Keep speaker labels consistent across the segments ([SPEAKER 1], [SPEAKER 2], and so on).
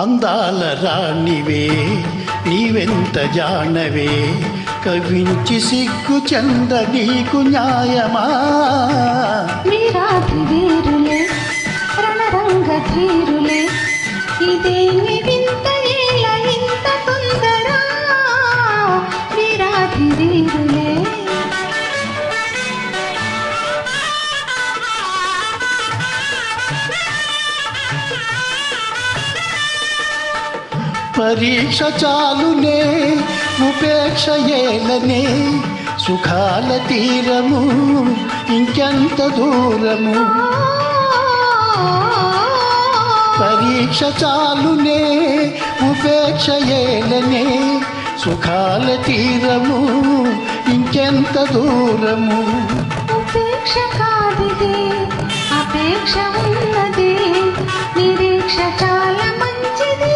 [SPEAKER 1] అందాల రాణివే నీవెంత జానవే, కవించి సిగ్గు చంద నీకు న్యాయమా.
[SPEAKER 2] వీరాధి వీరులే రణరంగ ధీరులే, ఇదేమి వింత ఏల ఇంత తొందర. వీరాధి వీరులే
[SPEAKER 1] పరీక్ష చాలునే ఉపేక్ష ఏలనే, సుఖాల తీరము ఇంకెంత దూరము. పరీక్ష చాలునే ఉపేక్ష ఏలనే, సుఖాల తీరము ఇంకెంత దూరము.
[SPEAKER 2] ఉపేక్ష కాదిదే అపేక్ష ఉన్నది, నిరీక్ష చాలా మంచిది.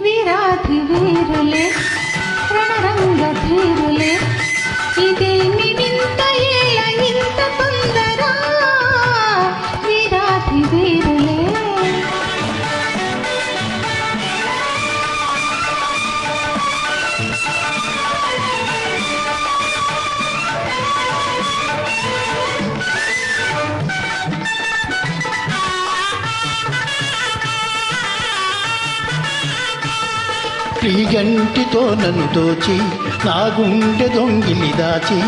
[SPEAKER 2] వీరాధి వీరులే రణరంగ ధీరులే, ఇదేమి వింత ఏల ఇంత తొందర. వీరాధి వీరులే
[SPEAKER 1] ప్రియగంటితో నన్ను దోచి నా గుండె దొంగిలి దాచి,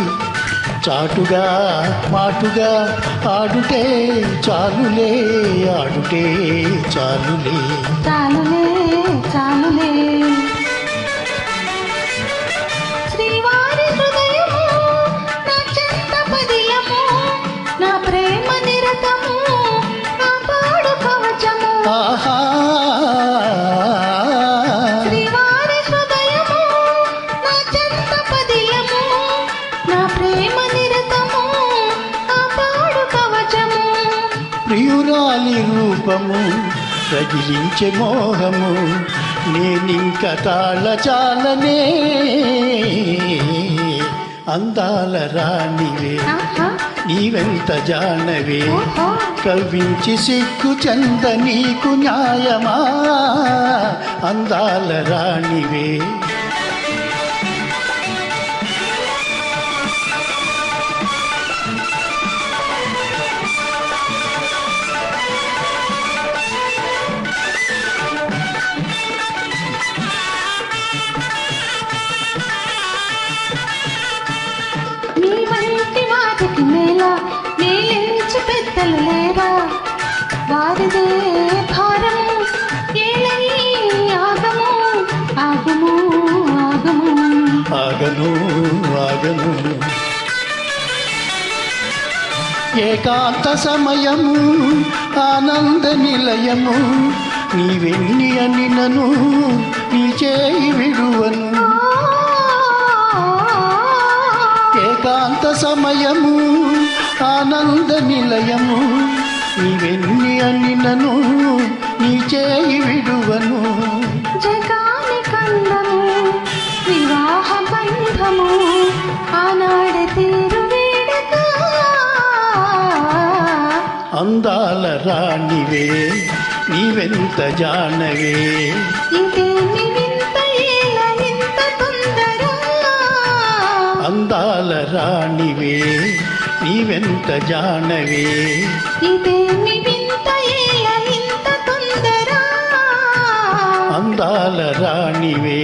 [SPEAKER 1] చాటుగా మాటుగా ఆడుటే చాలులే, ఆడుటే చాలులే.
[SPEAKER 2] చాలులే చాలులే. శ్రీవారి హృదయము నా చెంత పదిలము, నా ప్రేమ నిరతము నా పాడు కవచము.
[SPEAKER 1] ఆహా
[SPEAKER 2] శ్రీవారి హృదయము నా చెంత పదిలము, నా ప్రేమ నిరతము నా పాడు కవచము.
[SPEAKER 1] ప్రియురాలి రూపము రగిలించే మోహము, నేనింక తాళచాలనే. అందాల రాణివే
[SPEAKER 2] ఆహా
[SPEAKER 1] నీవెంత జానవే,
[SPEAKER 2] ఓహో
[SPEAKER 1] కవించి సిగ్గు చంద నీకు న్యాయమా. అందాల రాణివే
[SPEAKER 2] నీ వంటి వాటికి మేళ మేలించి పెద్దలు లేరా. వారిదే భారము ఏలయి ఆగము ఆగము ఆగము.
[SPEAKER 1] ఆగను ఆగను. ఏకాంత సమయము ఆనంద నిలయము, నీవెన్ని అని నను నీ చేయి విడువను. ఏకాంత సమయము ఆనంద నిలయము, నీవెన్ని అని నను నీ చేయి విడువను.
[SPEAKER 2] జగాని కందము వివాహ బంధము, ఆనాడ తీరు వేడుక.
[SPEAKER 1] అందాల రాణివే నీవెంత జానవే,
[SPEAKER 2] ఇదేమి వింత ఏల ఇంత తొందర.
[SPEAKER 1] అందాల రాణివే నీవెంత జానవే.
[SPEAKER 2] ఇదేమి వింత ఏల ఇంత తొందర.
[SPEAKER 1] అందాల రాణివే